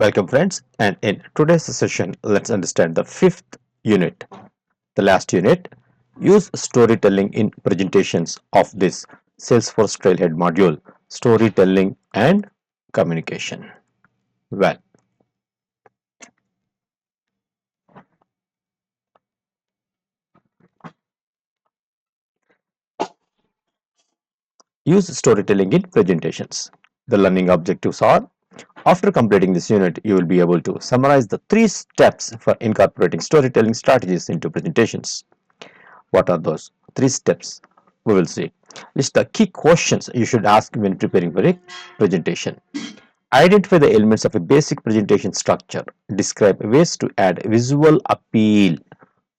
Welcome friends, and in today's session let's understand the fifth unit, the last unit. Use storytelling in presentations of this Salesforce TrailHead module, storytelling and communication. Well, use storytelling in presentations. The learning objectives are: after completing this unit, you will be able to summarize the 3 steps for incorporating storytelling strategies into presentations. What are those 3 steps? We will see. List the key questions you should ask when preparing for a presentation. Identify the elements of a basic presentation structure. Describe ways to add visual appeal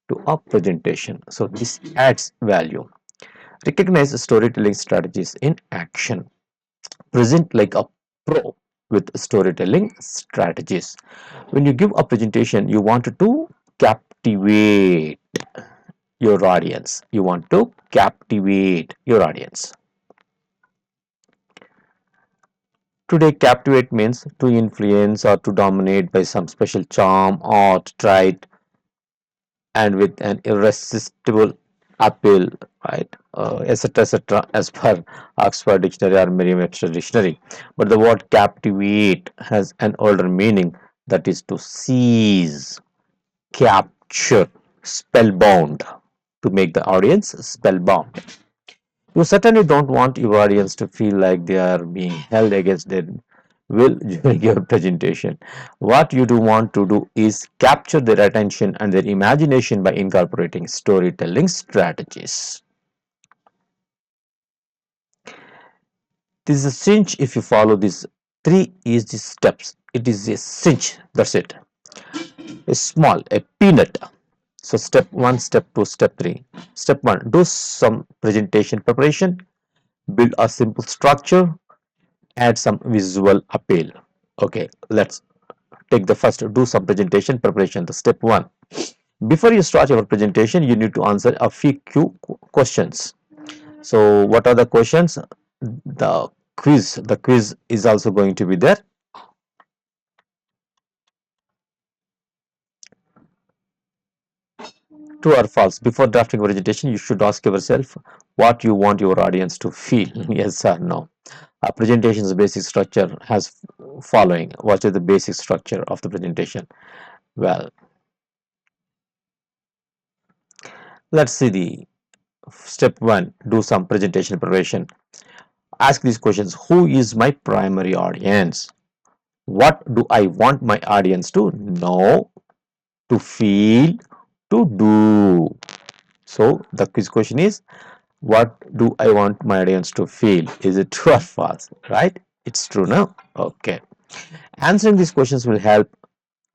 to a presentation. So this adds value. Recognize storytelling strategies in action. Present like a pro with storytelling strategies. When you give a presentation, you want to captivate your audience. You want to captivate your audience. Today, captivate means to influence or to dominate by some special charm or trait and with an irresistible appeal, right? Etc. As per Oxford Dictionary or Merriam-Webster Dictionary. But the word captivate has an older meaning, that is to seize, capture, spellbound, to make the audience spellbound. You certainly don't want your audience to feel like they are being held against their will during your presentation. What you do want to do is capture their attention and their imagination by incorporating storytelling strategies. This is a cinch if you follow these 3 easy steps. It is a cinch, that's it. A small, a peanut. So step 1, step 2, step 3. Step 1, do some presentation preparation, build a simple structure, add some visual appeal. Okay, let's take the first, do some presentation preparation. The step 1, before you start your presentation you need to answer a few questions. So what are the questions? The quiz is also going to be there. True or false? Before drafting a presentation you should ask yourself what you want your audience to feel. Yes or no. A presentation's basic structure has following. What is the basic structure of the presentation? Well, let's see the step 1, do some presentation preparation. Ask these questions: who is my primary audience? What do I want my audience to know, to feel, to do? So the quiz question is, what do I want my audience to feel? Is it true or false? Right? It's true now. Okay. Answering these questions will help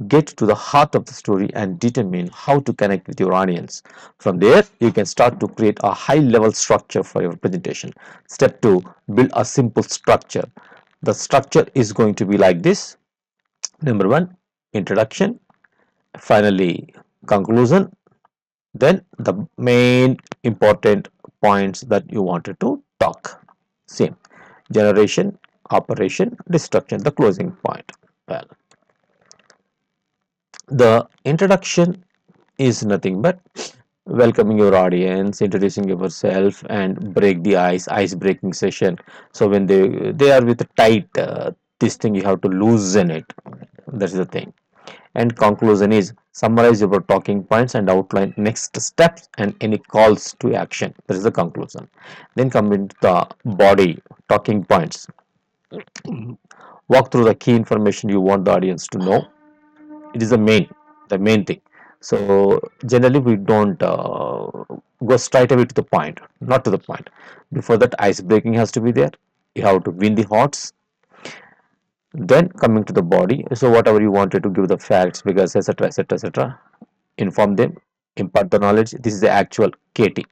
get to the heart of the story and determine how to connect with your audience. From there, you can start to create a high level structure for your presentation. Step 2, build a simple structure. The structure is going to be like this. Number 1, introduction, finally conclusion, then the main important points that you wanted to talk. Same, generation, operation, destruction, the closing point. Well, the introduction is nothing but welcoming your audience, introducing yourself and break the ice breaking session. So when they are with a tight this thing, you have to loosen it. That's the thing. And conclusion is summarize your talking points and outline next steps and any calls to action. That is the conclusion. Then come into the body talking points. Walk through the key information you want the audience to know. It is the main thing. So generally we don't go straight away to the point, not to the point. Before that, ice breaking has to be there. You have to win the hearts. Then coming to the body, so whatever you wanted to give the facts, because etc, inform them, impart the knowledge. This is the actual KT,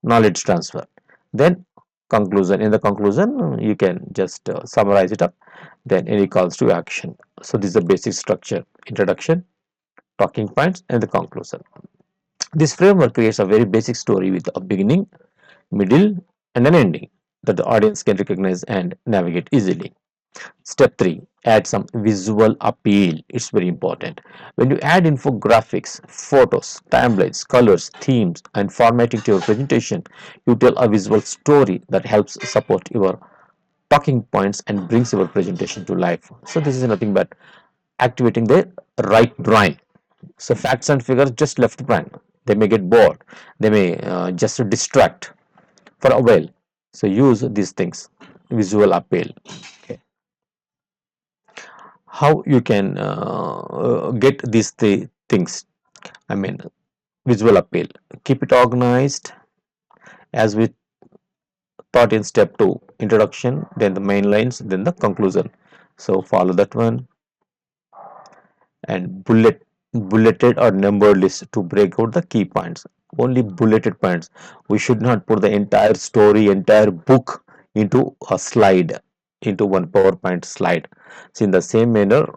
knowledge transfer. Then conclusion. In the conclusion you can just summarize it up, then any calls to action. So this is the basic structure: introduction, talking points, and the conclusion. This framework creates a very basic story with a beginning, middle, and an ending that the audience can recognize and navigate easily. Step 3, add some visual appeal. It's very important. When you add infographics, photos, templates, colors, themes, and formatting to your presentation, you tell a visual story that helps support your talking points and brings your presentation to life. So this is nothing but activating the right brain. So facts and figures just left brain. They may get bored. They may just distract for a while. So use these things, visual appeal. Okay. How you can get these things? I mean, visual appeal. Keep it organized as we taught in step 2, introduction, then the main lines, then the conclusion. So follow that one, and bulleted or numbered list to break out the key points. Only bulleted points. We should not put the entire story, entire book into a slide, into one PowerPoint slide. So in the same manner,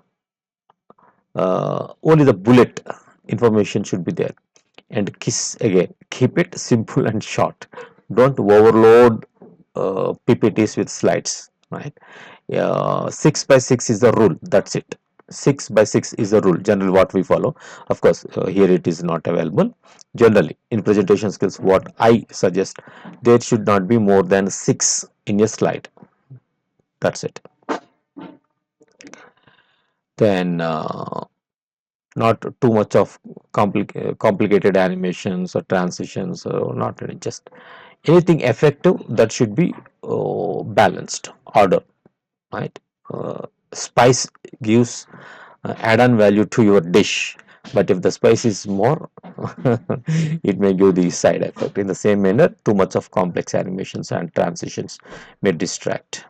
only the bullet information should be there. And kiss again, keep it simple and short. Don't overload ppts with slides, right? 6 by 6 is the rule, that's it. 6 by 6 is the rule, generally what we follow. Of course, here it is not available. Generally in presentation skills, what I suggest, there should not be more than 6 in a slide, that's it. Then not too much of complicated animations or transitions, or not really, just anything effective that should be balanced order, right? Spice gives add-on value to your dish, but if the spice is more it may give the side effect. In the same manner, too much of complex animations and transitions may distract.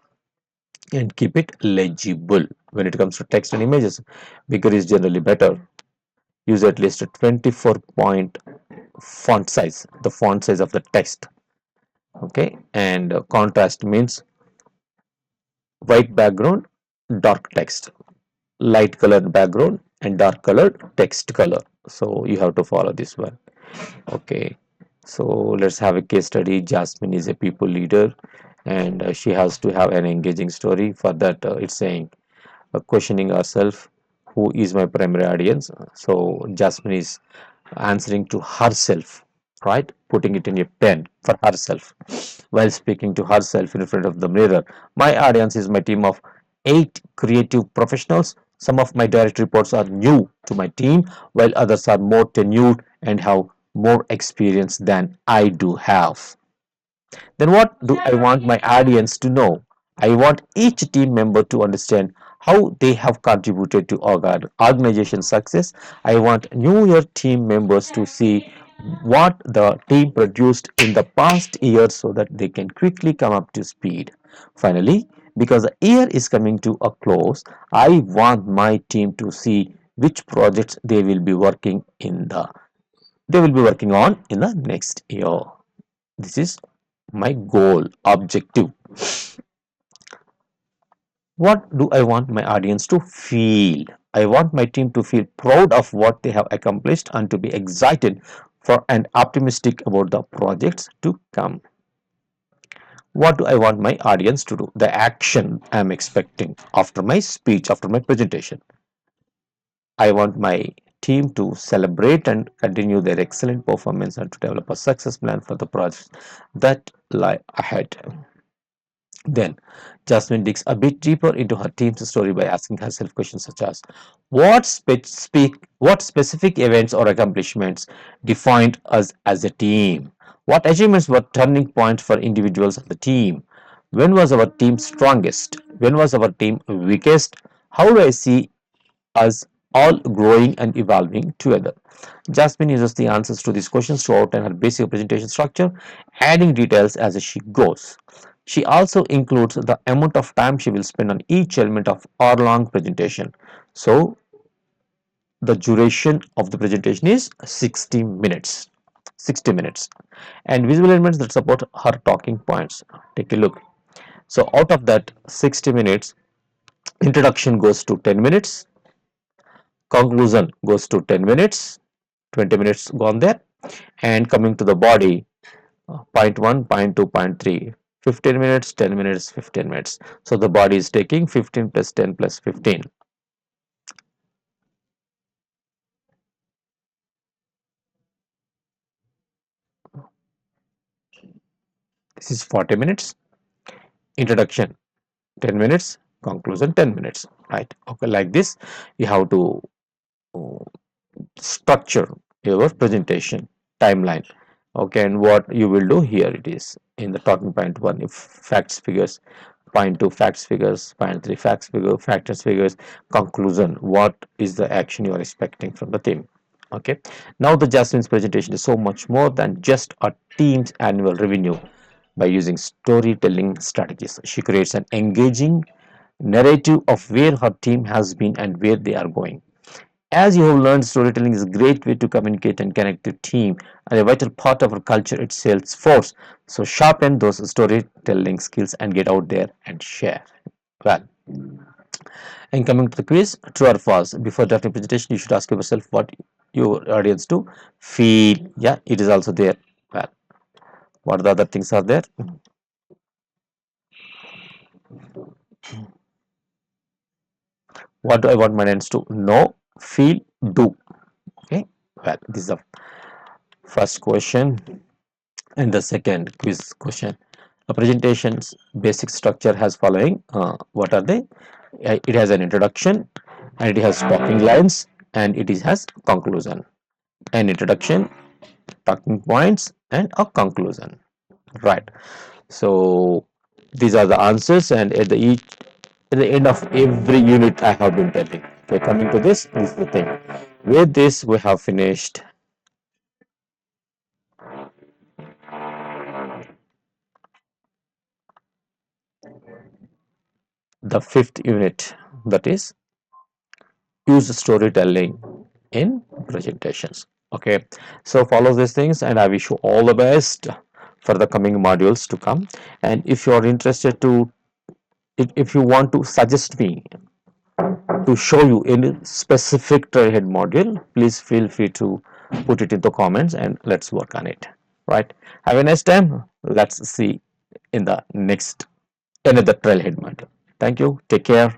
And keep it legible. When it comes to text and images, bigger is generally better. Use at least a 24-point font size, the font size of the text. Okay, and contrast means white background, dark text, light colored background and dark colored text color. So you have to follow this one. Okay, so let's have a case study. Jasmine is a people leader, and she has to have an engaging story. For that, it's saying questioning ourselves, who is my primary audience? So Jasmine is answering to herself, right? Putting it in a pen for herself while speaking to herself in front of the mirror. My audience is my team of 8 creative professionals. Some of my direct reports are new to my team, while others are more tenured and have more experience than I do have. Then what do I want my audience to know? I want each team member to understand how they have contributed to organization success. I want newer team members to see what the team produced in the past year so that they can quickly come up to speed. Finally, because the year is coming to a close, I want my team to see which projects they will be working on in the next year. This is my goal, objective. What do I want my audience to feel? I want my team to feel proud of what they have accomplished and to be excited for and optimistic about the projects to come. What do I want my audience to do? The action I am expecting after my speech, after my presentation. I want my team to celebrate and continue their excellent performance and to develop a success plan for the projects that lie ahead. Then, Jasmine digs a bit deeper into her team's story by asking herself questions such as what specific events or accomplishments defined us as a team? What achievements were turning points for individuals of the team? When was our team strongest? When was our team weakest? How do I see us all growing and evolving together? Jasmine uses the answers to these questions to outline her basic presentation structure, adding details as she goes. She also includes the amount of time she will spend on each element of hour-long presentation. So the duration of the presentation is 60 minutes. 60 minutes. And visual elements that support her talking points. Take a look. So out of that 60 minutes, introduction goes to 10 minutes, conclusion goes to 10 minutes, 20 minutes gone there, and coming to the body, point 1, point 2, point 3. 15 minutes, 10 minutes, 15 minutes. So the body is taking 15 plus 10 plus 15. This is 40 minutes. Introduction 10 minutes, conclusion 10 minutes, right? Okay, like this you have to uh, structure your presentation timeline. Okay, and what you will do here, it is in the talking point 1, if facts figures, point 2 facts figures, point 3 facts figure, factors figures, conclusion, what is the action you are expecting from the team. Okay, now the Jasmine's presentation is so much more than just a team's annual revenue. By using storytelling strategies, she creates an engaging narrative of where her team has been and where they are going. As you have learned, storytelling is a great way to communicate and connect the team and a vital part of our culture, its sales force. So sharpen those storytelling skills and get out there and share. Well, and coming to the quiz, true or false? Before drafting presentation, you should ask yourself what your audience to feel. Yeah, it is also there. Well, what the other things are there? What do I want my audience to know, feel, do? Okay. Well, this is the first question. And the second quiz question, a presentation's basic structure has following. What are they? It has an introduction, and it has talking lines, and it has conclusion. An introduction, talking points, and a conclusion. Right. So these are the answers, and at the end of every unit I have been telling. Okay, coming to this is the thing. With this, we have finished the fifth unit, that is use storytelling in presentations. Okay, so follow these things, and I wish you all the best for the coming modules to come. And if you are interested to, if you want to suggest me to show you any specific TrailHead module, please feel free to put it in the comments and let's work on it. Right, have a nice time. Let's see in the next another TrailHead module. Thank you, take care.